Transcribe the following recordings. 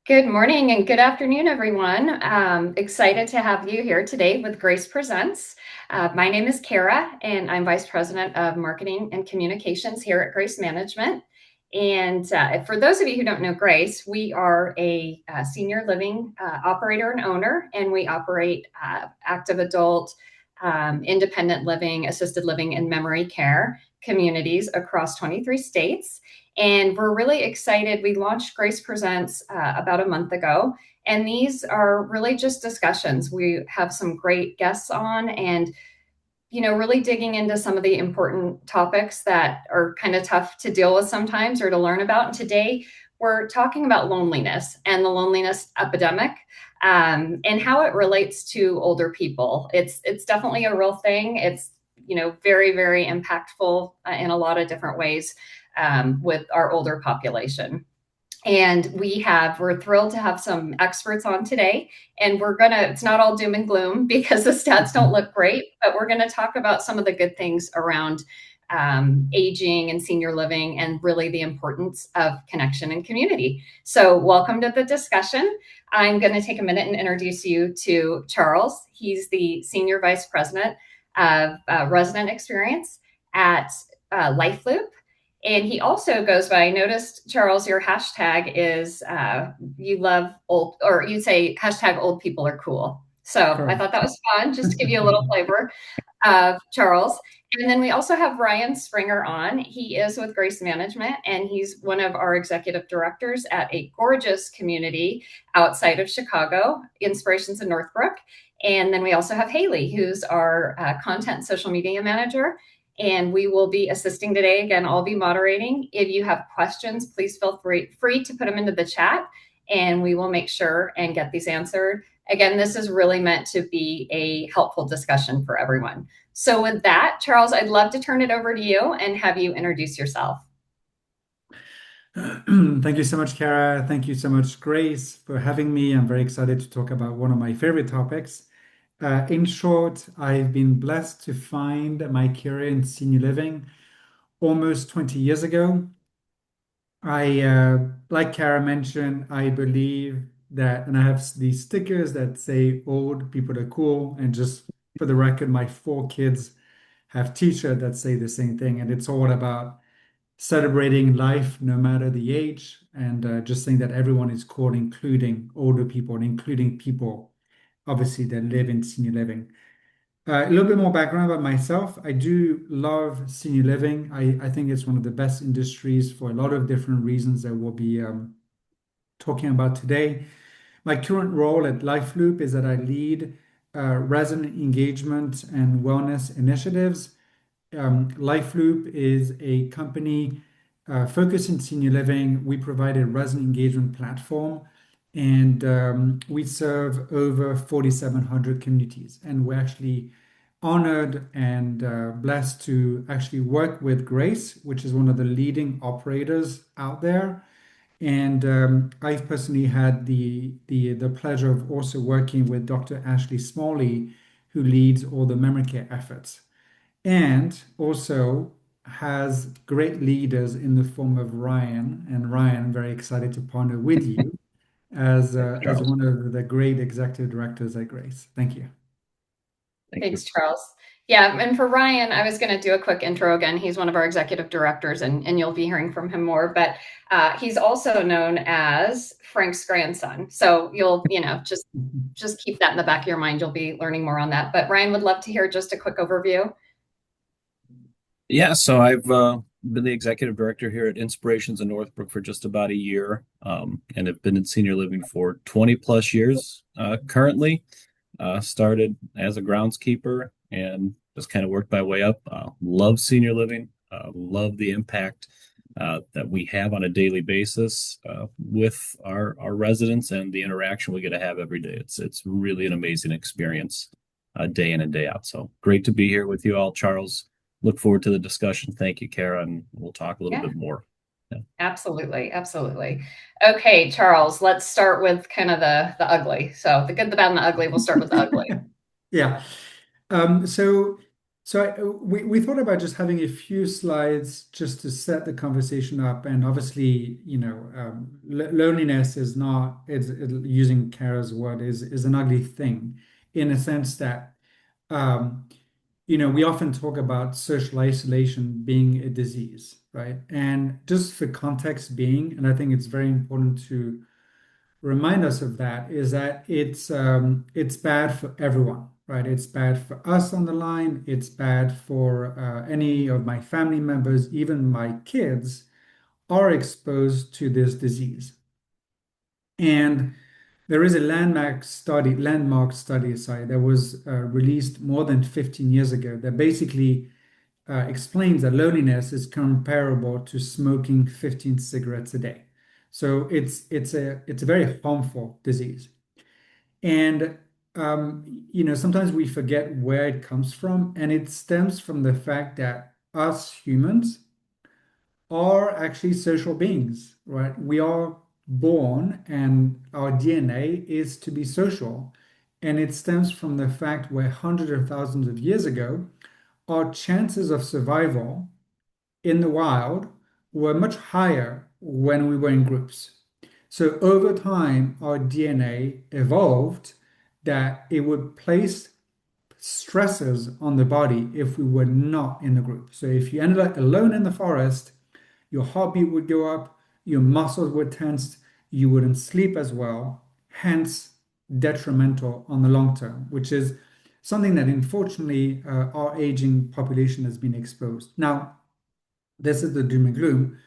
Good morning and good afternoon, everyone. Excited to have you here today with Grace Presents. My name is Kara, and I'm Vice President of Marketing and Communications here at Grace Management. And for those of you who don't know Grace, we are a senior living operator and owner, and we operate active adult, independent living, assisted living, and memory care communities across 23 states. And we're really excited. We launched Grace Presents about a month ago, and these are really just discussions. We have some great guests on, and really digging into some of the important topics that are kind of tough to deal with sometimes or to learn about. And today we're talking about loneliness and the loneliness epidemic, and how it relates to older people. It's definitely a real thing. It's very, very impactful in a lot of different ways with our older population. And we're thrilled to have some experts on today. And it's not all doom and gloom because the stats don't look great, but we're gonna talk about some of the good things around aging and senior living and really the importance of connection and community. So welcome to the discussion. I'm gonna take a minute and introduce you to Charles. He's the Senior Vice President of Resident Experience at LifeLoop. And he also goes by, I noticed, Charles, your hashtag is you love old, or you say hashtag old people are cool. So sure. I thought that was fun, just to give you a little flavor of Charles. And then we also have Ryan Springer on. He is with Grace Management, and he's one of our executive directors at a gorgeous community outside of Chicago, Inspirations in Northbrook. And then we also have Haley, who's our content social media manager. And we will be assisting today. Again, I'll be moderating. If you have questions, please feel free to put them into the chat, and we will make sure and get these answered. Again, this is really meant to be a helpful discussion for everyone. So with that, Charles, I'd love to turn it over to you and have you introduce yourself. Thank you so much, Kara. Thank you so much, Grace, for having me. I'm very excited to talk about one of my favorite topics. In short, I've been blessed to find my career in senior living almost 20 years ago. Like Kara mentioned, I believe that, and I have these stickers that say old people are cool. And just for the record, my 4 kids have t-shirts that say the same thing. And it's all about celebrating life no matter the age, and just saying that everyone is cool, including older people and including people, obviously, that live in senior living. A little bit more background about myself. I do love senior living. I think it's one of the best industries for a lot of different reasons that we'll be talking about today. My current role at LifeLoop is that I lead resident engagement and wellness initiatives. LifeLoop is a company focused in senior living. We provide a resident engagement platform, and we serve over 4,700 communities. And we're actually honored and blessed to actually work with Grace, which is one of the leading operators out there. And I've personally had the pleasure of also working with Dr. Ashley Smalley, who leads all the memory care efforts, and also has great leaders in the form of Ryan. And Ryan, I'm very excited to partner with you as one of the great executive directors at Grace. Thank you. Thanks, Charles. Yeah, and for Ryan, I was going to do a quick intro again. He's one of our executive directors, and you'll be hearing from him more. But he's also known as Frank's grandson. So you'll, just keep that in the back of your mind. You'll be learning more on that. But Ryan would love to hear just a quick overview. Yeah, so I've been the executive director here at Inspirations in Northbrook for just about a year, and have been in senior living for 20 plus years currently. Started as a groundskeeper and just kind of worked my way up. Love senior living, love the impact that we have on a daily basis with our residents and the interaction we get to have every day. It's really an amazing experience day in and day out. So great to be here with you all, Charles. Look forward to the discussion. Thank you, Kara, and we'll talk a little bit more. Yeah. Absolutely. Absolutely. Okay, Charles, let's start with kind of the ugly. So the good, the bad, and the ugly. We'll start with the ugly. Yeah. So We thought about just having a few slides just to set the conversation up, and obviously, loneliness is not, using Kara's word, is an ugly thing in a sense that, um, we often talk about social isolation being a disease, right? And just for context being, and I think it's very important to remind us of that, is that it's bad for everyone, right? It's bad for us on the line. It's bad for any of my family members, even my kids are exposed to this disease. And there is a landmark study, sorry, that was released more than 15 years ago that basically explains that loneliness is comparable to smoking 15 cigarettes a day. So it's a very harmful disease. And sometimes we forget where it comes from, and it stems from the fact that us humans are actually social beings, right? We are born and our DNA is to be social. And it stems from the fact where hundreds of thousands of years ago, our chances of survival in the wild were much higher when we were in groups. So over time, our DNA evolved that it would place stresses on the body if we were not in the group. So if you ended up alone in the forest, your heartbeat would go up, your muscles would tense, you wouldn't sleep as well, hence detrimental on the long term, which is something that unfortunately our aging population has been exposed. Now, this is the doom and gloom.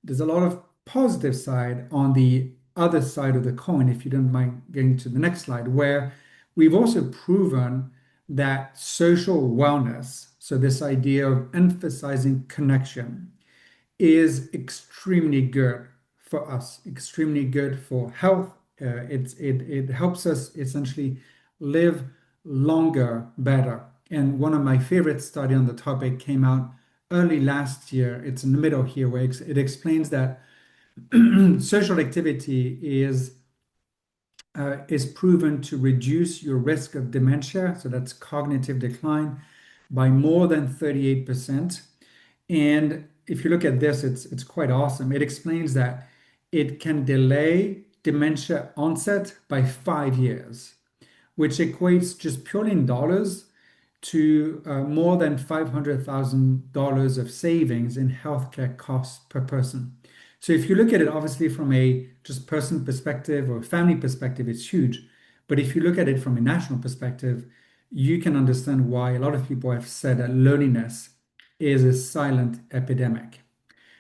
There's a lot of positive side on the other side of the coin, if you don't mind getting to the next slide, where we've also proven that social wellness, so this idea of emphasizing connection, is extremely good for us, extremely good for health. It helps us essentially live longer, better. And one of my favorite study on the topic came out early last year. It's in the middle here, where it explains that social activity is proven to reduce your risk of dementia, so that's cognitive decline, by more than 38%. And if you look at this, it's quite awesome. It explains that it can delay dementia onset by 5 years, which equates just purely in dollars to more than $500,000 of savings in healthcare costs per person. So if you look at it, obviously from a just person perspective or family perspective, it's huge. But if you look at it from a national perspective, you can understand why a lot of people have said that loneliness is a silent epidemic.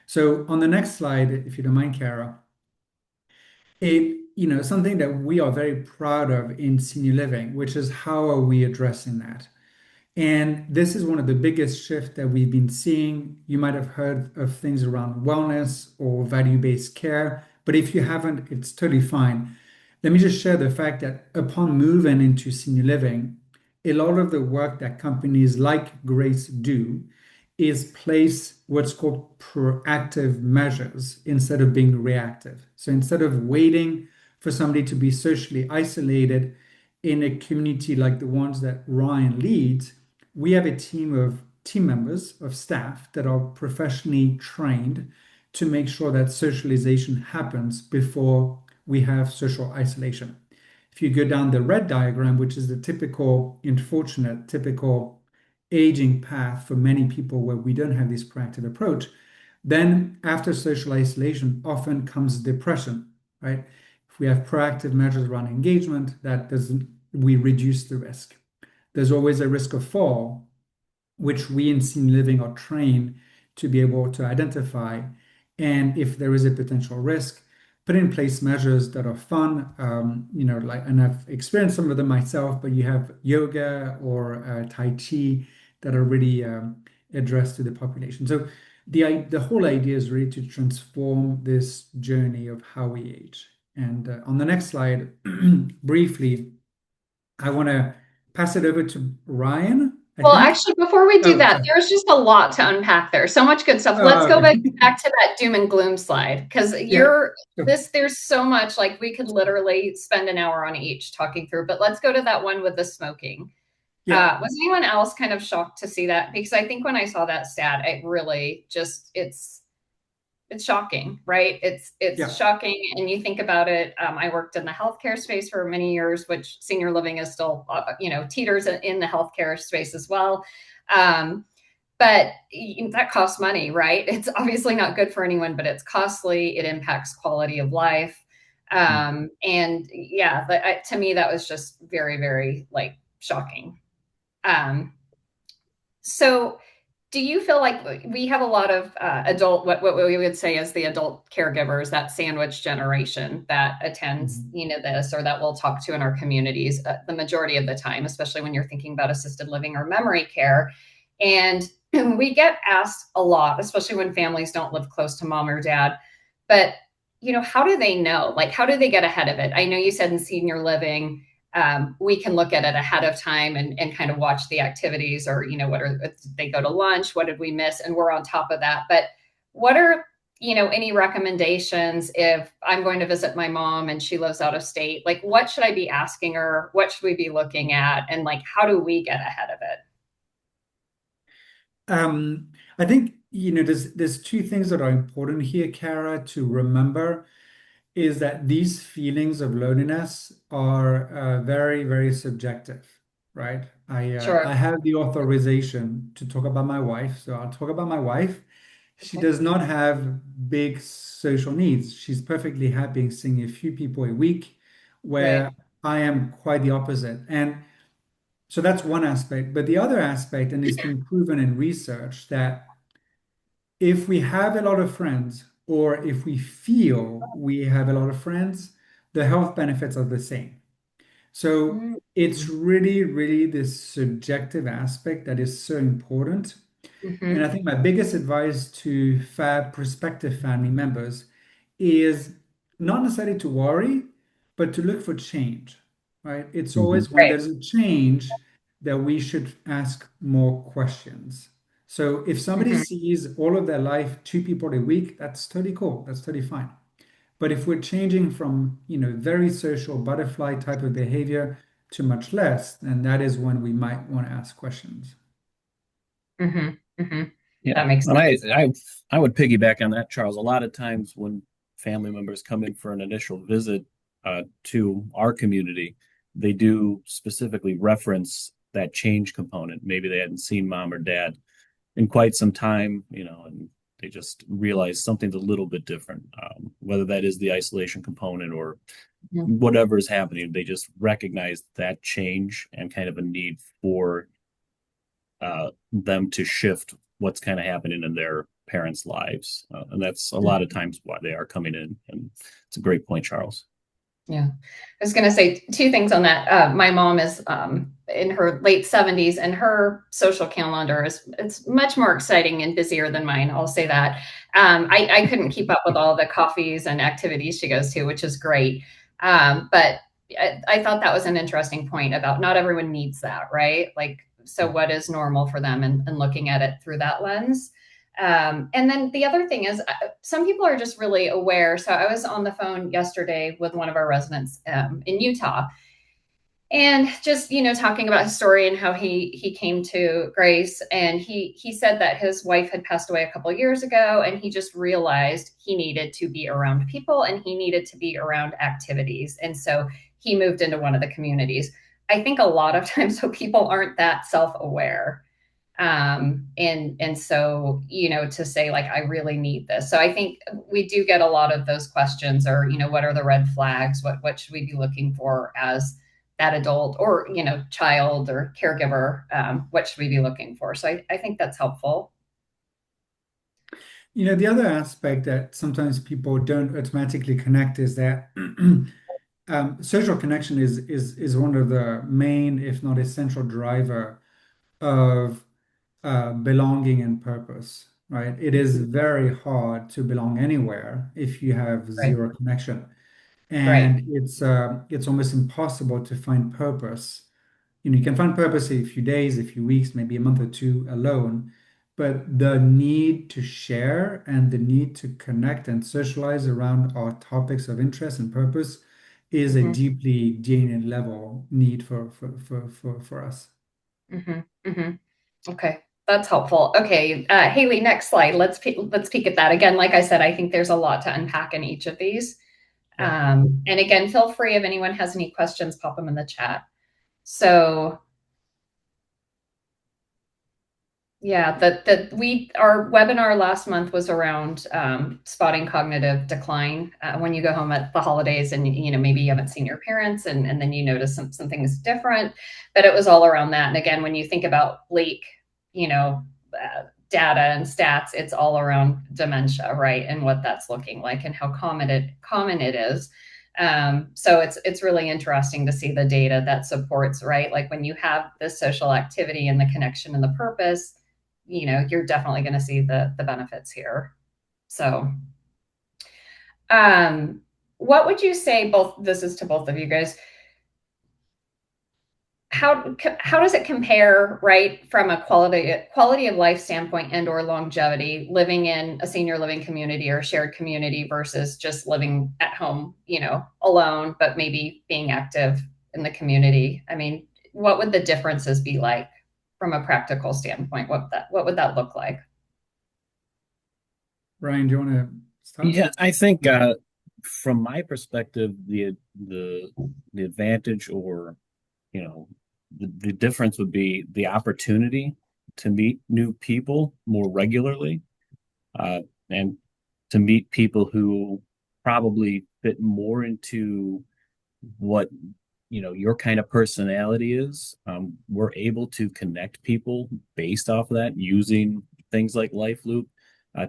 So on the next slide, if you don't mind, Kara, something that we are very proud of in senior living, which is how are we addressing that? And this is one of the biggest shifts that we've been seeing. You might have heard of things around wellness or value-based care, but if you haven't, it's totally fine. Let me just share the fact that upon moving into senior living, a lot of the work that companies like Grace do is place what's called proactive measures instead of being reactive. So instead of waiting for somebody to be socially isolated in a community like the ones that Ryan leads, we have a team of team members, of staff that are professionally trained to make sure that socialization happens before we have social isolation. If you go down the red diagram, which is the typical, unfortunate, typical aging path for many people where we don't have this proactive approach, then after social isolation often comes depression, right? If we have proactive measures around engagement, that doesn't, we reduce the risk. There's always a risk of fall, which we in senior living are trained to be able to identify. And if there is a potential risk, put in place measures that are fun, and I've experienced some of them myself, but you have yoga or Tai Chi that are really addressed to the population. So the whole idea is really to transform this journey of how we age. And on the next slide, briefly, I want to pass it over to Ryan, I Well, think. actually, before we do Oh, that, sorry. there's just a lot to unpack there. So much good stuff. Let's go Okay. back to that doom and gloom slide because Yeah. Sure. there's so much, like we could literally spend an hour on each talking through, but let's go to that one with the smoking. Yeah. Was anyone else kind of shocked to see that? Because I think when I saw that stat, it really just it's shocking, right? It's Yeah. shocking, and you think about it. I worked in the healthcare space for many years, which senior living is still, teeters in the healthcare space as well. Um, but that costs money, right? It's obviously not good for anyone, but it's costly. It impacts quality of life. And yeah, to me, that was just very, very like shocking. Um, so do you feel like we have a lot of adult, what we would say is the adult caregivers, that sandwich generation that attends, Mhm. this, or that we'll talk to in our communities the majority of the time, especially when you're thinking about assisted living or memory care. And we get asked a lot, especially when families don't live close to mom or dad, but how do they know? Like, how do they get ahead of it? I know you said in senior living, we can look at it ahead of time and kind of watch the activities, or what are they go to lunch, what did we miss, and we're on top of that. But what are any recommendations if I'm going to visit my mom and she lives out of state? Like, what should I be asking her? What should we be looking at? And like, how do we get ahead of it? I think, there's two things that are important here, Kara, to remember is that these feelings of loneliness are very, very subjective, right? I Sure. have the authorization to talk about my wife, so I'll talk about my wife. She Okay. does not have big social needs. She's perfectly happy seeing a few people a week, where Right. I am quite the opposite. And so that's one aspect. But the other aspect, and it's been proven in research, that if we have a lot of friends, or if we feel we have a lot of friends, the health benefits are the same. So it's Mm-hmm. really, really this subjective aspect that is so important. And I Mm-hmm. think my biggest advice to prospective family members is not necessarily to worry, but to look for change, right? It's Hmm. always when Right. there's a change that we should ask more questions. So if somebody Mm-hmm. sees all of their life, two people a week, that's totally cool. That's totally fine. But if we're changing from, very social butterfly type of behavior to much less, then that is when we might want to ask questions. Mm-hmm. Mm-hmm. Yeah, That makes and sense. I would piggyback on that, Charles. A lot of times when family members come in for an initial visit to our community, they do specifically reference that change component. Maybe they hadn't seen mom or dad in quite some time, and they just realize something's a little bit different. Whether that is the isolation component or Mhm. whatever is happening, they just recognize that change and kind of a need for them to shift what's kind of happening in their parents' lives. And that's a lot of times why they are coming in. And it's a great point, Charles. Yeah. I was going to say two things on that. My mom is in her late 70s, and her social calendar is it's much more exciting and busier than mine. I'll say that. I couldn't keep up with all the coffees and activities she goes to, which is great. But I thought that was an interesting point about not everyone needs that, right? Like, so what is normal for them, and looking at it through that lens. And then the other thing is, some people are just really aware. So I was on the phone yesterday with one of our residents in Utah, and just talking about his story and how he came to Grace, and he said that his wife had passed away a couple of years ago, and he just realized he needed to be around people and he needed to be around activities, and so he moved into one of the communities. I think a lot of times so people aren't that self-aware, and so to say like I really need this. So I think we do get a lot of those questions, or what are the red flags, what should we be looking for as that adult, or child or caregiver, what should we be looking for? So I think that's helpful. The other aspect that sometimes people don't automatically connect is that social connection is one of the main, if not essential, driver of belonging and purpose, right? It is very hard to belong anywhere if you have Right. zero connection, Right. and it's almost impossible to find purpose. You can find purpose a few days, a few weeks, maybe a month or two alone, but the need to share and the need to connect and socialize around our topics of interest and purpose is a Mhm. deeply DNA level need for us. Hmm. Hmm. Okay, that's helpful. Okay, Haley, next slide. Let's peek at that again. Like I said, I think there's a lot to unpack in each of these. Yeah. And again, feel free if anyone has any questions, pop them in the chat. So yeah, our webinar last month was around spotting cognitive decline when you go home at the holidays, and maybe you haven't seen your parents, and then you notice something is different, but it was all around that. And again, when you think about Blake, you know, data and stats, it's all around dementia, right? And what that's looking like and how common it is. So it's really interesting to see the data that supports, right? Like when you have this social activity and the connection and the purpose, you're definitely going to see the benefits here. So, um, what would you say? This is to both of you guys. How does it compare, right, from a quality of life standpoint and or longevity, living in a senior living community or shared community versus just living at home, alone, but maybe being active in the community? I mean, what would the differences be like from a practical standpoint? What would that look like? Ryan, do you want to start? Yeah, I think from my perspective, the advantage or you know the difference would be the opportunity to meet new people more regularly, and to meet people who probably fit more into what your kind of personality is. We're able to connect people based off of that using things like LifeLoop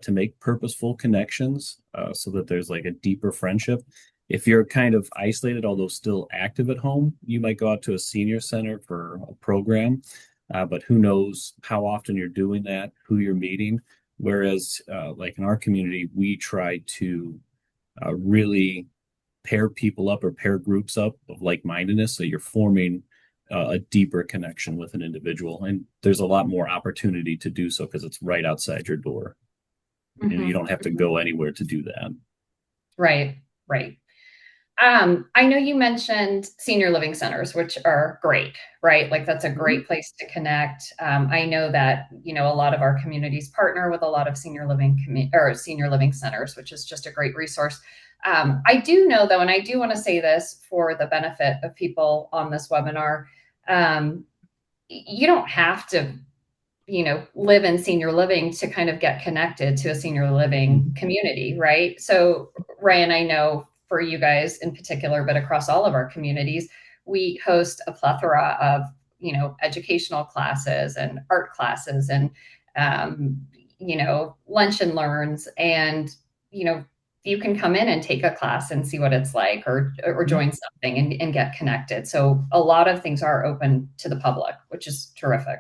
to make purposeful connections, so that there's like a deeper friendship. If you're kind of isolated, although still active at home, you might go out to a senior center for a program, but who knows how often you're doing that, who you're meeting. Whereas, like in our community, we try to really pair people up or pair groups up of like-mindedness, so you're forming a deeper connection with an individual, and there's a lot more opportunity to do so because it's right outside your door. You Mm-hmm. don't have to go anywhere to do that. Right, right. I know you mentioned senior living centers, which are great, right? Like that's a Mhm. great place to connect. I know that, a lot of our communities partner with a lot of senior living centers, which is just a great resource. I do know though, and I do want to say this for the benefit of people on this webinar, um, you don't have to live in senior living to kind of get connected to a senior living Mhm. community, right? So, Ryan, I know for you guys in particular, but across all of our communities, we host a plethora of, educational classes and art classes and, lunch and learns. And, you know, you can come in and take a class and see what it's like or Mhm. join something and get connected. So a lot of things are open to the public, which is terrific.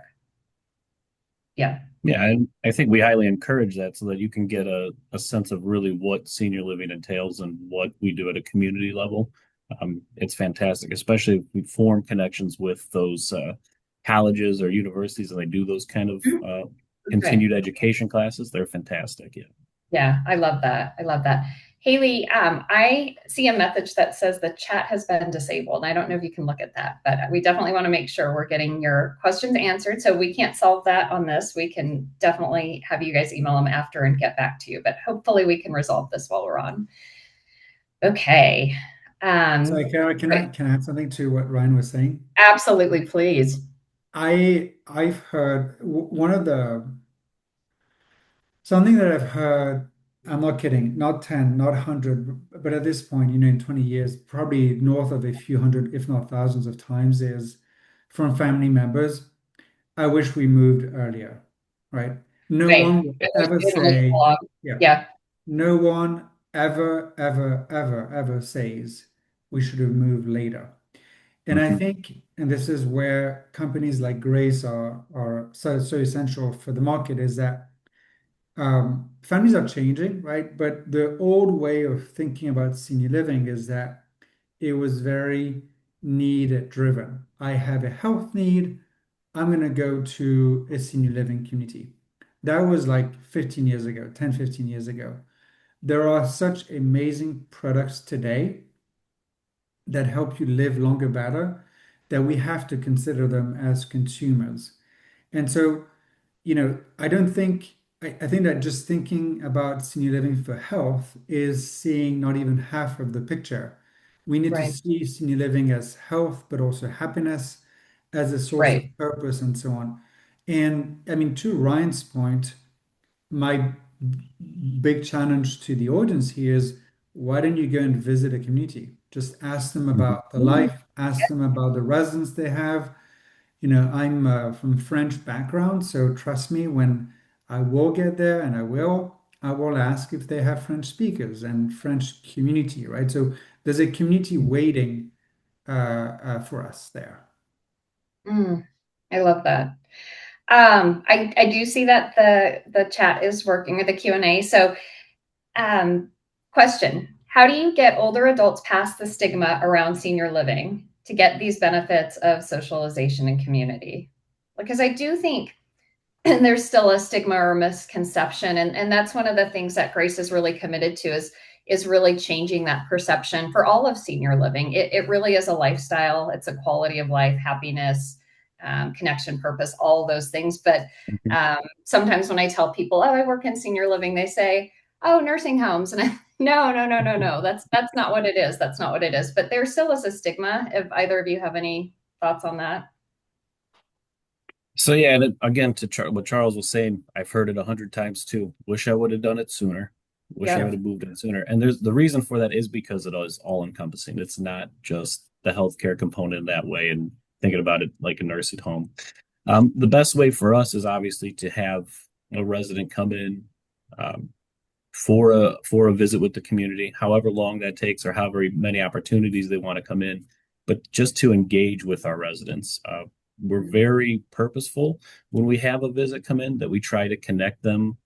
Yeah. Yeah, and I think we highly encourage that so that you can get a sense of really what senior living entails and what we do at a community level. It's fantastic, especially if we form connections with those colleges or universities and they do those kind of Okay. continued education classes. They're fantastic. Yeah. Yeah, I love that. I love that. Haley, I see a message that says the chat has been disabled. I don't know if you can look at that, but we definitely want to make sure we're getting your questions answered. So we can't solve that on this. We can definitely have you guys email them after and get back to you, but hopefully we can resolve this while we're on. Okay. So, Kara, Great. can I add something to what Ryan was saying? Absolutely, please. I've heard one of the something that I've heard, I'm not kidding, not 10, not 100, but at this point, in 20 years, probably north of a few hundred, if not thousands of times, is from family members, I wish we moved earlier, right? No Right. one will ever In a leave say, along. yeah, Yeah. no one ever, ever, ever, ever says we should have moved later. And I Mhm. think, and this is where companies like Grace are so essential for the market, is that families are changing, right? But the old way of thinking about senior living is that it was very need driven. I have a health need. I'm going to go to a senior living community. That was like 15 years ago, 10, 15 years ago. There are such amazing products today that help you live longer, better. that we have to consider them as consumers. And so, I don't think, I think that just thinking about senior living for health is seeing not even half of the picture. We need to Right. see senior living as health, but also happiness, as a source of Right. purpose, and so on. And I mean, to Ryan's point, my big challenge to the audience here is, why don't you go and visit a community? Just ask them Mhm. about the life, ask them about the residents they have. I'm from French background, so trust me, when I will get there, and I will ask if they have French speakers and French community, right? So there's a community waiting for us there. Mm, I love that. I do see that the chat is working, or the Q&A. So, um, question: how do you get older adults past the stigma around senior living to get these benefits of socialization and community? Because I do think and there's still a stigma or misconception, and that's one of the things that Grace is really committed to is really changing that perception for all of senior living. It really is a lifestyle. It's a quality of life, happiness, connection, purpose, all those things. But Mhm. sometimes when I tell people, oh, I work in senior living, they say, oh, nursing homes. And I, no, no, no, no, no, that's not what it is. That's not what it is. But there still is a stigma. If either of you have any thoughts on that. So yeah, and again, to what Charles was saying, I've heard it 100 times too. Wish I would have done it sooner. Wish I would Yep. have moved in sooner. And there's the reason for that is because it is all encompassing. It's not just the healthcare component that way and thinking about it like a nursing home. The best way for us is obviously to have a resident come in um, for a visit with the community, however long that takes or however many opportunities they want to come in, but just to engage with our residents. We're very purposeful when we have a visit come in that we try to connect them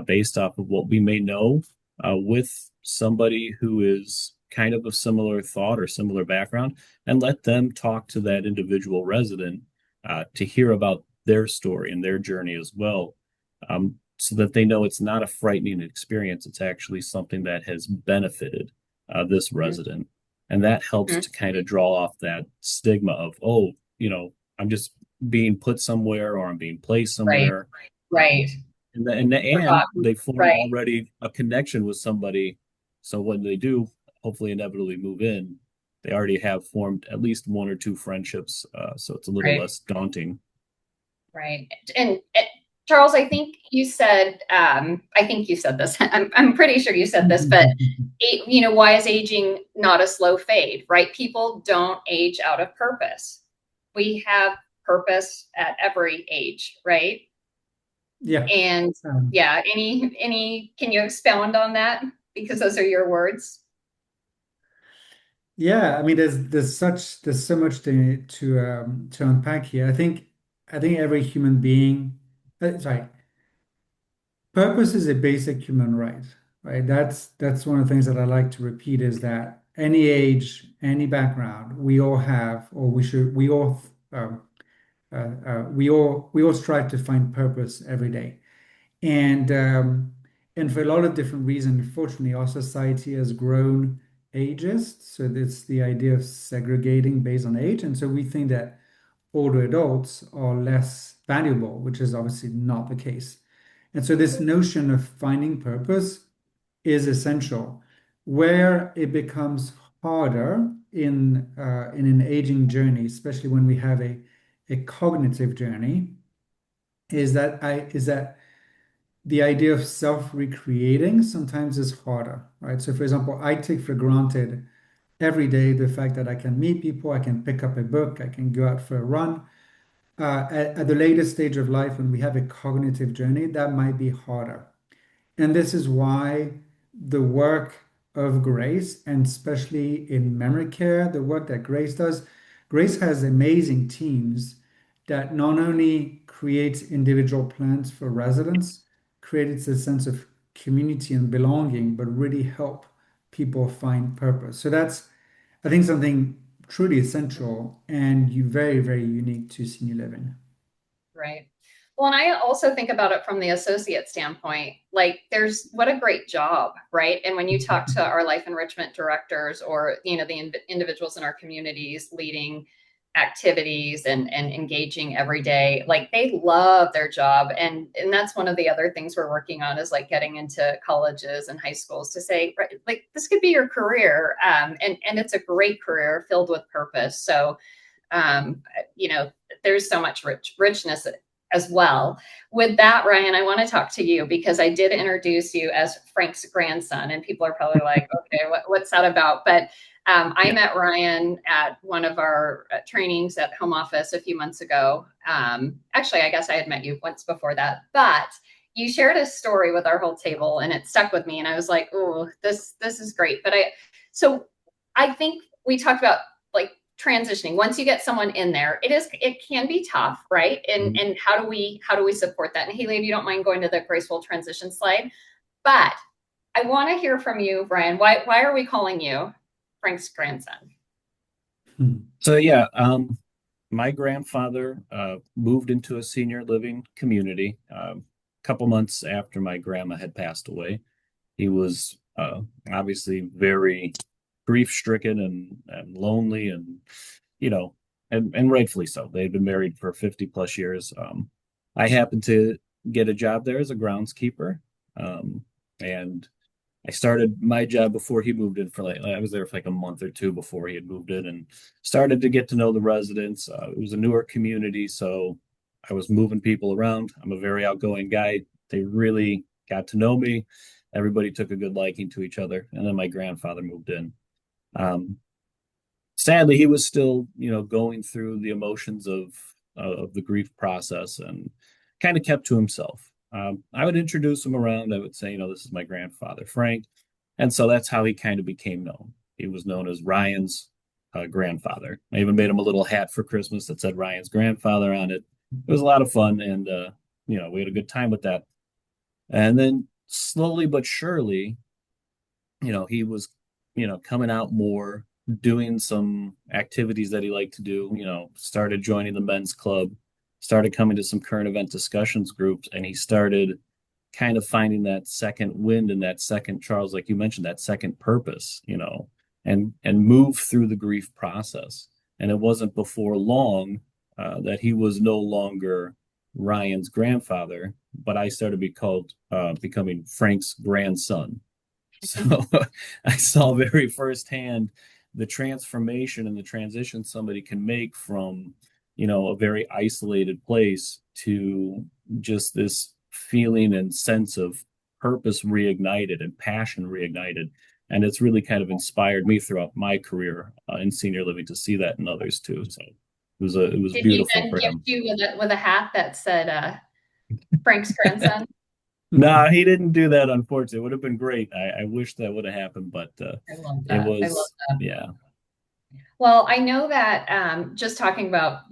based off of what we may know with somebody who is kind of similar thought or similar background, and let them talk to that individual resident to hear about their story and their journey as well. So that they know it's not a frightening experience. It's actually something that has benefited this resident. And that helps Mhm. to kind of draw off that stigma of, oh, I'm just being put somewhere or I'm being placed Right. somewhere. Right. And Forgotten. they form Right. already a connection with somebody. So when they do hopefully inevitably move in, they already have formed at least one or two friendships. So it's a little Right. less daunting. Right. And Charles, I think you said this. I'm pretty sure you said this, but why is aging not a slow fade, right? People don't age out of purpose. We have purpose at every age, right? Yeah. And Um, yeah, can you expound on that? Because those are your words. yeah, I mean, there's so much to unpack here. I think every human being, sorry, purpose is a basic human right, right? That's one of the things that I like to repeat is that any age, any background, we all have, or um, we all strive to find purpose every day. And and for a lot of different reasons, unfortunately, our society has grown ageist. So it's the idea of segregating based on age. And so we think that older adults are less valuable, which is obviously not the case. And so this notion of finding purpose is essential. Where it becomes harder in an aging journey, especially when we have a cognitive journey, is that the idea of self-recreating sometimes is harder, right? So, for example, I take for granted every day the fact that I can meet people, I can pick up a book, I can go out for a run. At the later stage of life, when we have a cognitive journey, that might be harder. And this is why the work of Grace, and especially in memory care, the work that Grace does, Grace has amazing teams that not only creates individual plans for residents, creates a sense of community and belonging, but really help people find purpose. So that's, I think, something truly essential and very, very unique to senior living. Right. Well, and I also think about it from the associate standpoint. Like, there's what a great job, right? And when you talk to our life enrichment directors or the individuals in our communities leading activities and engaging every day. Like they love their job. And that's one of the other things we're working on is like getting into colleges and high schools to say, right, like this could be your career. And it's a great career filled with purpose. So, you know, there's so much richness as well. With that, Ryan, I want to talk to you because I did introduce you as Frank's grandson, and people are probably like, okay, what's that about? But I Yeah. met Ryan at one of our trainings at home office a few months ago. Actually, I guess I had met you once before that, but you shared a story with our whole table and it stuck with me. And I was like, oh, this is great. So I think we talked about like transitioning. Once you get someone in there, it can be tough, right? And how do we support that? And Haley, if you don't mind going to the graceful transition slide, but I want to hear from you, Brian. Why are we calling you Frank's grandson? So yeah, my grandfather moved into a senior living community a couple months after my grandma had passed away. He was obviously very grief-stricken and lonely, and you know, and rightfully so. They had been married for 50 plus years. I happened to get a job there as a groundskeeper, and I started my job before he moved in for like I was there for like a month or two before he had moved in and started to get to know the residents. It was a newer community, so I was moving people around. I'm a very outgoing guy. They really got to know me. Everybody took a good liking to each other, and then my grandfather moved in. Um, Sadly, he was still, going through the emotions of the grief process and kind of kept to himself. I would introduce him around. I would say, this is my grandfather, Frank. And so that's how he kind of became known. He was known as Ryan's grandfather. I even made him a little hat for Christmas that said Ryan's grandfather on it. It was a lot of fun, and we had a good time with that. And then slowly but surely, he was, coming out more, doing some activities that he liked to do, started joining the men's club, started coming to some current event discussions groups, and he started kind of finding that second wind and that second, Charles, like you mentioned, that second purpose, and move through the grief process. And it wasn't before long that he was no longer Ryan's grandfather, but I started becoming Frank's grandson. So I saw very firsthand the transformation and the transition somebody can make from, a very isolated place to just this feeling and sense of purpose reignited and passion reignited. And it's really kind of inspired me throughout my career in senior living to see that in others too. So it was Did he beautiful then for gift him. you with a hat that said Frank's grandson? No, he didn't do that, unfortunately. It would have been great. I wish that would have happened, but I love it that. I love was, that. yeah. Well, I know that just talking about,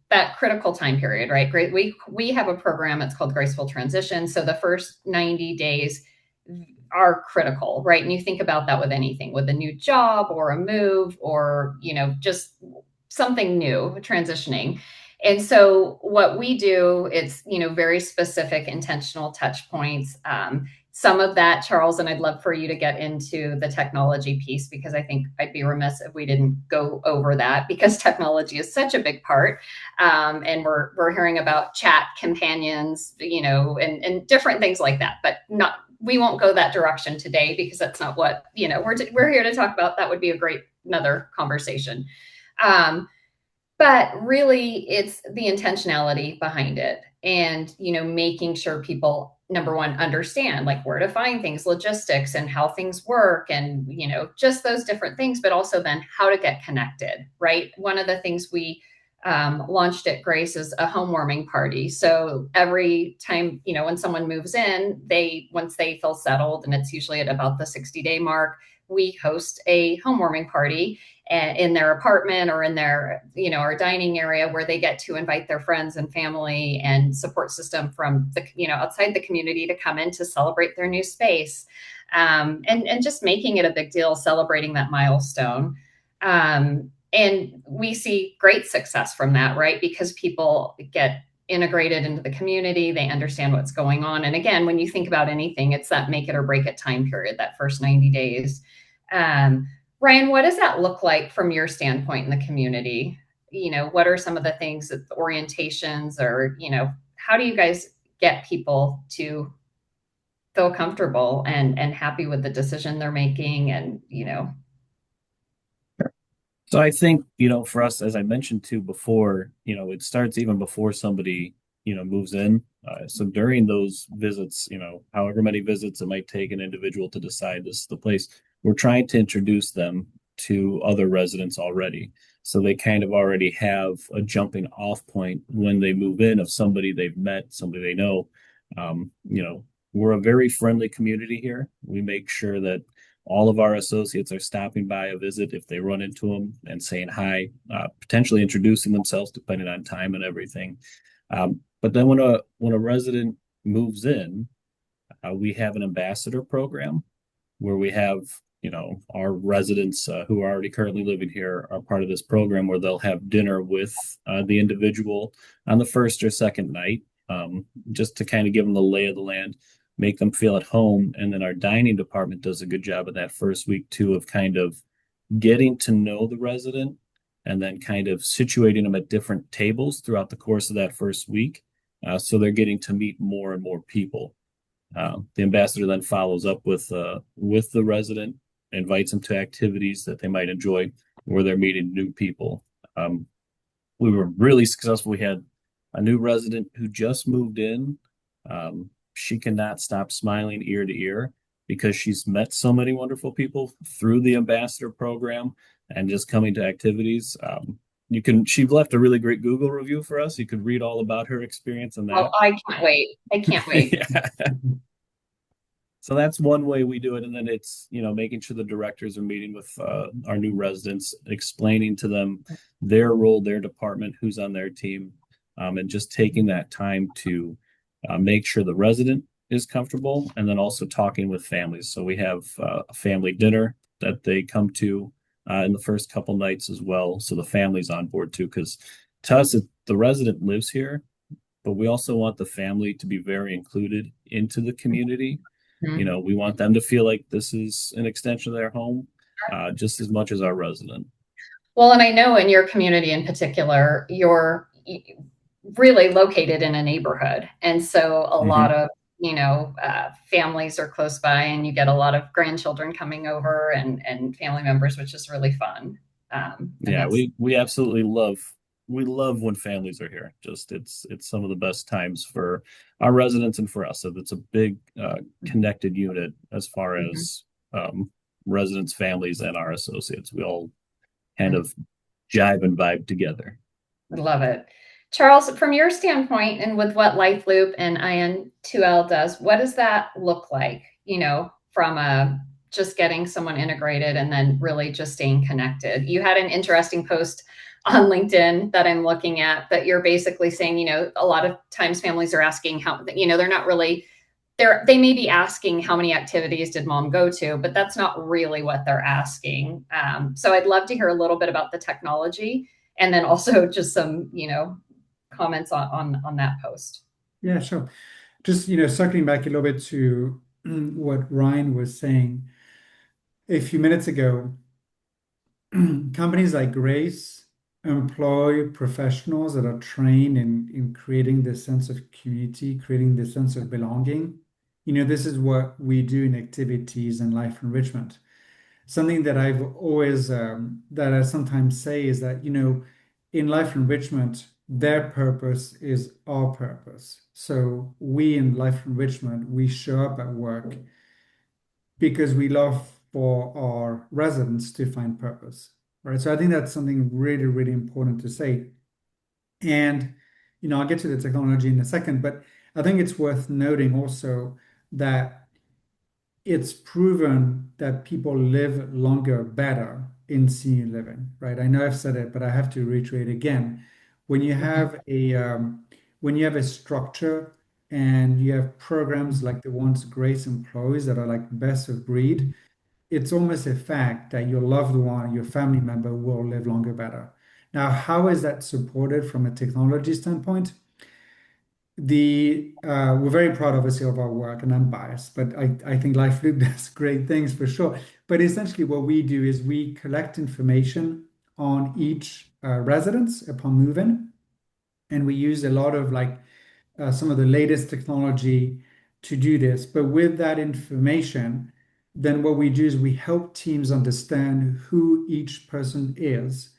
that critical time period, right? Great. We have a program. It's called Graceful Transition. So the first 90 days are critical, right? And you think about that with anything, with a new job or a move or, just something new, transitioning. And so what we do, it's, very specific intentional touch points. Some of that, Charles, and I'd love for you to get into the technology piece because I think I'd be remiss if we didn't go over that because technology is such a big part. And we're hearing about chat companions, and different things like that, but we won't go that direction today because that's not what, we're here to talk about. That would be a great another conversation. But really it's the intentionality behind it and, making sure people, number one, understand like where to find things, logistics and how things work and, just those different things, but also then how to get connected, right? One of the things we launched at Grace is a home warming party. So every time, when someone moves in, once they feel settled, and it's usually at about the 60-day mark, we host a home warming party in their apartment or in their, our dining area where they get to invite their friends and family and support system from the, outside the community to come in to celebrate their new space. And just making it a big deal, celebrating that milestone. And we see great success from that, right? Because people get integrated into the community, they understand what's going on. And again, when you think about anything, it's that make it or break it time period, that first 90 days. Ryan, what does that look like from your standpoint in the community? What are some of the things that the orientations or, how do you guys get people to feel comfortable and happy with the decision they're making and. So I think, for us, as I mentioned too before, it starts even before somebody, moves in. So during those visits, however many visits it might take an individual to decide this is the place, we're trying to introduce them to other residents already. So they kind of already have a jumping off point when they move in of somebody they've met, somebody they know. We're a very friendly community here. We make sure that all of our associates are stopping by a visit if they run into them and saying hi, potentially introducing themselves depending on time and everything. But then when a resident moves in, we have an ambassador program where we have our residents who are already currently living here are part of this program where they'll have dinner with the individual on the first or second night, just to kind of give them the lay of the land, make them feel at home. And then our dining department does a good job of that first week too, of kind of getting to know the resident and then kind of situating them at different tables throughout the course of that first week. So they're getting to meet more and more people. The ambassador then follows up with the resident, invites them to activities that they might enjoy where they're meeting new people. Um, we were really successful. We had a new resident who just moved in. She cannot stop smiling ear to ear because she's met so many wonderful people through the ambassador program and just coming to activities. She left a really great Google review for us. You could read all about her experience in Well, that. I can't wait. I can't wait. Yeah. So that's one way we do it. And then it's, making sure the directors are meeting with our new residents, explaining to them their role, their department, who's on their team, and just taking that time to make sure the resident is comfortable and then also talking with families. So we have a family dinner that they come to in the first couple nights as well. So the family's on board too, because to us, the resident lives here, but we also want the family to be very included into the community. Mhm. We want them to feel like this is an extension of their home, just as much as our resident. Well, and I know in your community in particular, you're really located in a neighborhood. And so a lot Mm-hmm. of, families are close by and you get a lot of grandchildren coming over and family members, which is really fun. And Yeah, that's we absolutely love when families are here. Just it's some of the best times for our residents and for us. So it's a big connected unit as far mhm, as residents, families, and our associates. We all kind mhm. of jive and vibe together. I love it. Charles, from your standpoint and with what LifeLoop and IN2L does, what does that look like, from just getting someone integrated and then really just staying connected? You had an interesting post on LinkedIn that I'm looking at that you're basically saying, a lot of times families are asking how, they're not really they may be asking how many activities did mom go to, but that's not really what they're asking. So I'd love to hear a little bit about the technology and then also just some, comments on that post. Yeah, sure. Just, circling back a little bit to what Ryan was saying a few minutes ago, companies like Grace employ professionals that are trained in creating this sense of community, creating this sense of belonging. This is what we do in activities and life enrichment. Something that I've always, that I sometimes say is that, in life enrichment, their purpose is our purpose. So we in life enrichment, we show up at work because we love for our residents to find purpose, right? So I think that's something really, really important to say. And, I'll get to the technology in a second, but I think it's worth noting also that it's proven that people live longer, better in senior living, right? I know I've said it, but I have to reiterate again. When you Mhm. have a structure and you have programs like the ones Grace employs that are like best of breed, it's almost a fact that your loved one, your family member will live longer, better. Now, how is that supported from a technology standpoint? we're very proud, obviously, of our work, and I'm biased, but I think LifeLoop does great things for sure. But essentially, what we do is we collect information on each residence upon move-in, and we use a lot of like some of the latest technology to do this. But with that information, then what we do is we help teams understand who each person is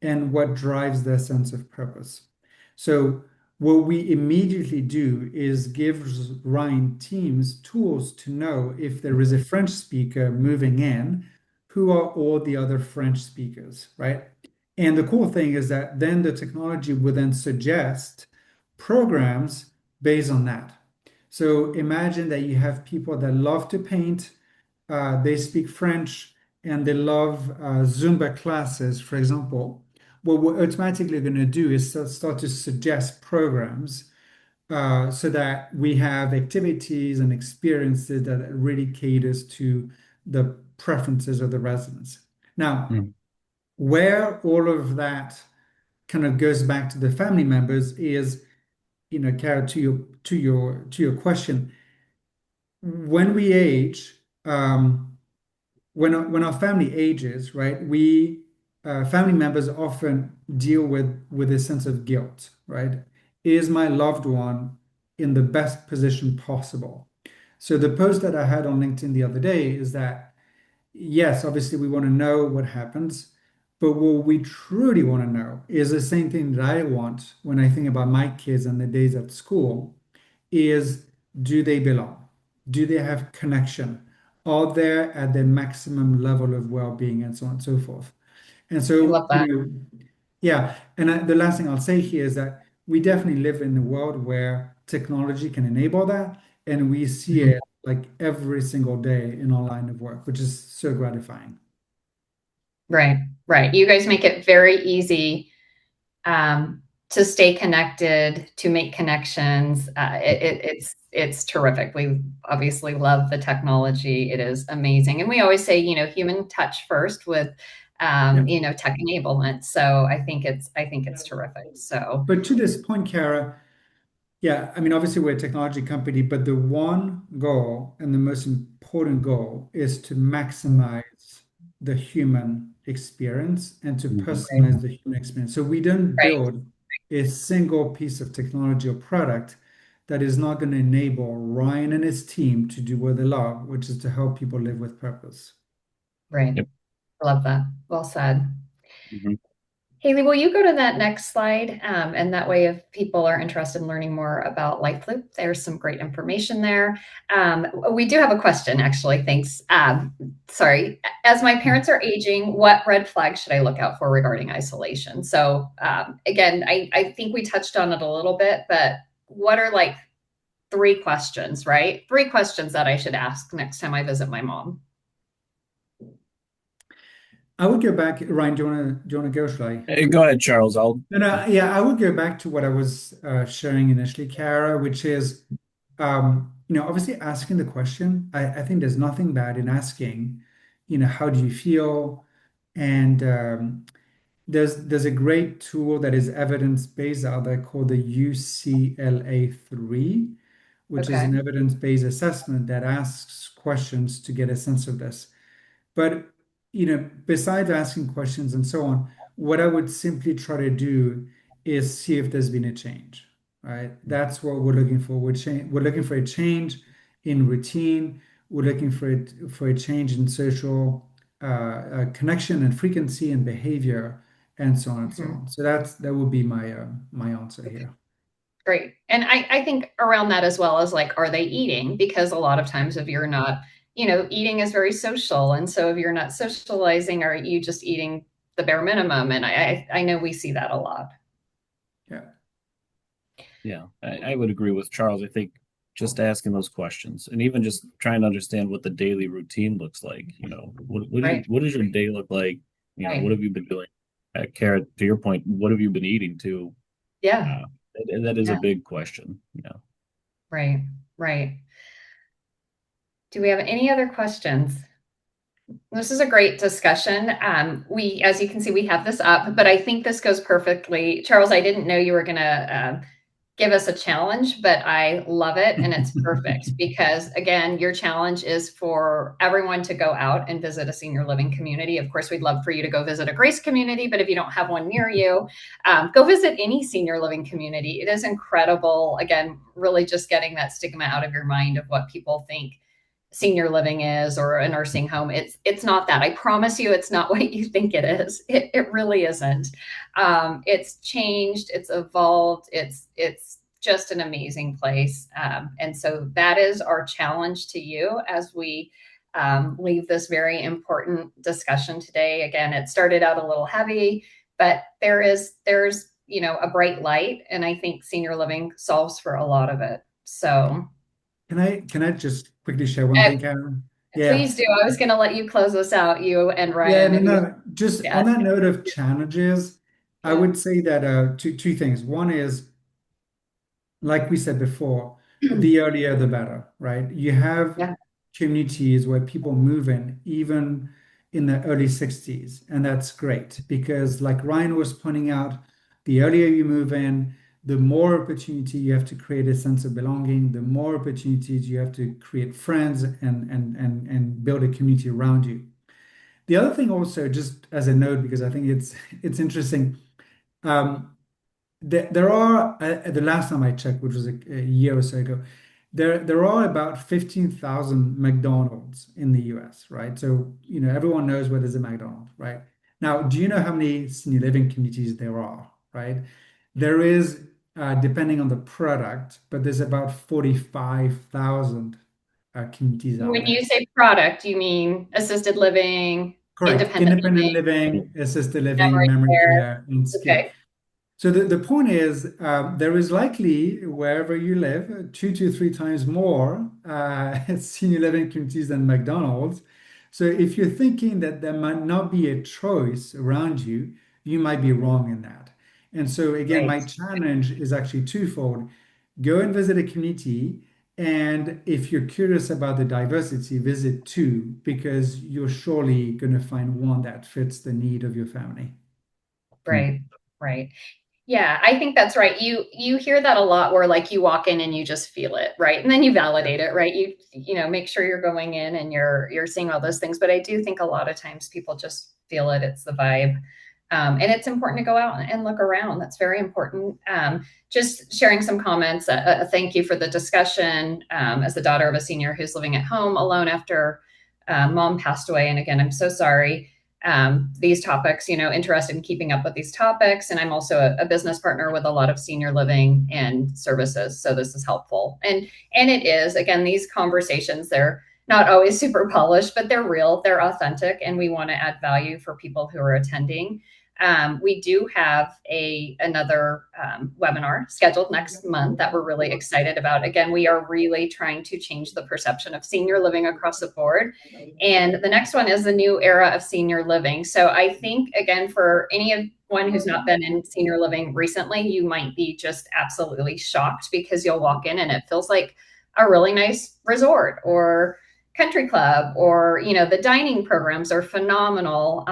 and what drives their sense of purpose. So what we immediately do is give Ryan teams tools to know if there is a French speaker moving in, who are all the other French speakers, right? And the cool thing is that then the technology will then suggest programs based on that. So imagine that you have people that love to paint, they speak French, and they love Zumba classes, for example. What we're automatically going to do is start to suggest programs so that we have activities and experiences that really caters to the preferences of the residents. Now, Mhm. where all of that kind of goes back to the family members is, Kara, to your question, when we age, when our family ages, right, we family members often deal with a sense of guilt, right? Is my loved one in the best position possible? So the post that I had on LinkedIn the other day is that yes, obviously we want to know what happens, but what we truly want to know is the same thing that I want when I think about my kids and the days at school is, do they belong? Do they have connection? Are they at their maximum level of well-being and so on and so forth? And I so, love that. yeah. And the last thing I'll say here is that we definitely live in a world where technology can enable that, and we see Mhm. it like every single day in our line of work, which is so gratifying. Right, right. You guys make it very easy to stay connected, to make connections. It's terrific. We obviously love the technology. It is amazing, and we always say, human touch first with, Yeah. tech enablement. So I think it's terrific. So But to this point, Kara, yeah, I mean, obviously we're a technology company, but the one goal and the most important goal is to maximize the human experience and to Mhm. personalize the human experience. So we don't right, build a single piece of technology or product that is not going to enable Ryan and his team to do what they love, which is to help people live with purpose. right. Yep. I love that. Well said. Mhm. Haley, will you go to that next slide? And that way, if people are interested in learning more about LifeLoop, there's some great information there. We do have a question, actually. Thanks. Sorry. As my parents are aging, what red flags should I look out for regarding isolation? So, again, I think we touched on it a little bit, but what are like three questions, right? Three questions that I should ask next time I visit my mom. I would go back, Ryan, do you want to go, shall I? Go ahead, Charles. I'll. No, no, yeah, I would go back to what I was sharing initially, Kara, which is, obviously asking the question. I think there's nothing bad in asking, how do you feel? And there's a great tool that is evidence-based out there called the UCLA 3, which is Okay. an evidence-based assessment that asks questions to get a sense of this. But, besides asking questions and so on, what I would simply try to do is see if there's been a change, right? That's what we're looking for. We're looking for a change in routine. We're looking for a change in social connection and frequency and behavior and so on and so Mhm. on. So that would be my answer here. Great. And I think around that as well as like, are they eating? Because a lot of times if you're not, eating is very social. And so if you're not socializing, are you just eating the bare minimum? And I know we see that a lot. Yeah. Yeah, I would agree with Charles. I think just asking those questions and even just trying to understand what the daily routine looks like. Right. What does your day look like? What Right. have you been doing? Kara, to your point, what have you been eating too? Yeah. Uh, and that is a Yeah. big question. Right. Right. Do we have any other questions? This is a great discussion. As you can see, we have this up, but I think this goes perfectly. Charles, I didn't know you were going to give us a challenge, but I love it and it's perfect because, again, your challenge is for everyone to go out and visit a senior living community. Of course, we'd love for you to go visit a Grace community, but if you don't have one near you, go visit any senior living community. It is incredible. Again, really just getting that stigma out of your mind of what people think senior living is or a nursing home. It's not that. I promise you, it's not what you think it is. It really isn't. It's changed. It's evolved. It's just an amazing place. And so that is our challenge to you as we leave this very important discussion today. Again, it started out a little heavy, but there's a bright light, and I think senior living solves for a lot of it. So. Can I just quickly share one thing, Karen? Yeah. Please do. I was going to let you close this out, you and Yeah, Ryan, no, if you. no. Just Yeah, on that note of challenges, I yeah, would say that two things. One is, like we said before, the earlier the better, right? You have yeah, communities where people move in even in the early 60s, and that's great because, like Ryan was pointing out, the earlier you move in, the more opportunity you have to create a sense of belonging, the more opportunities you have to create friends and build a community around you. The other thing also, just as a note, because I think it's interesting, um, there are the last time I checked, which was a year or so ago, there are about 15,000 McDonald's in the US, right? So, everyone knows where there's a McDonald's, right? Now, do you know how many senior living communities there are, right? There is, depending on the product, but there's about 45,000 communities out when there. you say product, you mean assisted living, Correct. independent Independent living, living, assisted living, memory memory care. care, and skilled. Okay, So the point is, there is likely wherever you live, 2 to 3 times more senior living communities than McDonald's. So if you're thinking that there might not be a choice around you, you might be wrong in that. And so again, right, my challenge is actually twofold. Go and visit a community, and if you're curious about the diversity, visit two, because you're surely going to find one that fits the need of your family. right, right. Yeah, I think that's right. You hear that a lot where like you walk in and you just feel it, right? And then you validate it, right? You make sure you're going in and you're seeing all those things. But I do think a lot of times people just feel it. It's the vibe. And it's important to go out and look around. That's very important. Just sharing some comments. Thank you for the discussion. As the daughter of a senior who's living at home alone after mom passed away. And again, I'm so sorry these topics, interested in keeping up with these topics. And I'm also a business partner with a lot of senior living and services. So this is helpful. And it is, again, these conversations, they're not always super polished, but they're real, they're authentic, and we want to add value for people who are attending. We do have another webinar scheduled next month that we're really excited about. Again, we are really trying to change the perception of senior living across the board. And the next one is the new era of senior living. So I think, again, for anyone who's not been in senior living recently, you might be just absolutely shocked because you'll walk in and it feels like a really nice resort or country club, or the dining programs are phenomenal.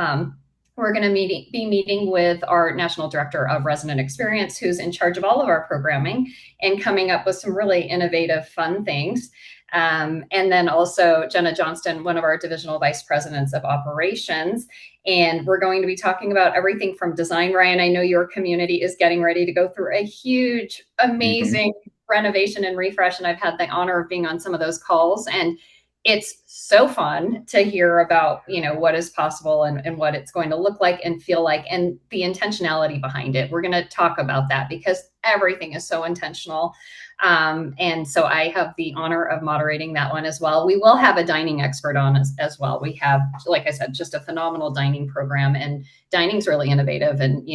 We're going to be meeting with our National Director of Resident Experience, who's in charge of all of our programming and coming up with some really innovative, fun things. And then also Jenna Johnston, one of our divisional vice presidents of operations. And we're going to be talking about everything from design. Ryan, I know your community is getting ready to go through a huge, amazing renovation and refresh. And I've had the honor of being on some of those calls. And it's so fun to hear about, what is possible and what it's going to look like and feel like and the intentionality behind it. We're going to talk about that because everything is so intentional. And so I have the honor of moderating that one as well. We will have a dining expert on as well. We have, like I said, just a phenomenal dining program, and dining's really innovative and,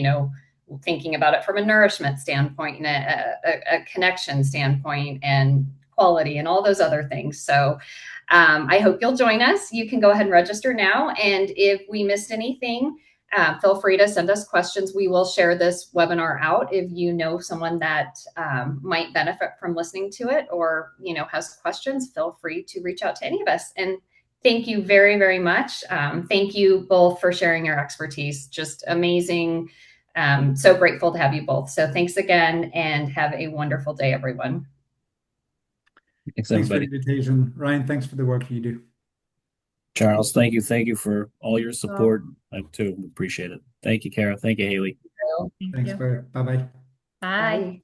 thinking about it from a nourishment standpoint and a connection standpoint and quality and all those other things. So I hope you'll join us. You can go ahead and register now. And if we missed anything, feel free to send us questions. We will share this webinar out. If you know someone that might benefit from listening to it or, has questions, feel free to reach out to any of us. And thank you very, very much. Thank you both for sharing your expertise. Just amazing So grateful to have you both. So thanks again, and have a wonderful day, everyone. Thanks, Thanks for the everybody. invitation. Ryan, thanks for the work you do. Charles, thank you. Thank you for all your support. I too appreciate it. Thank you, Kara. Thank you, Haley. Thank Thanks, you. Bert. Bye-bye. Bye. Bye.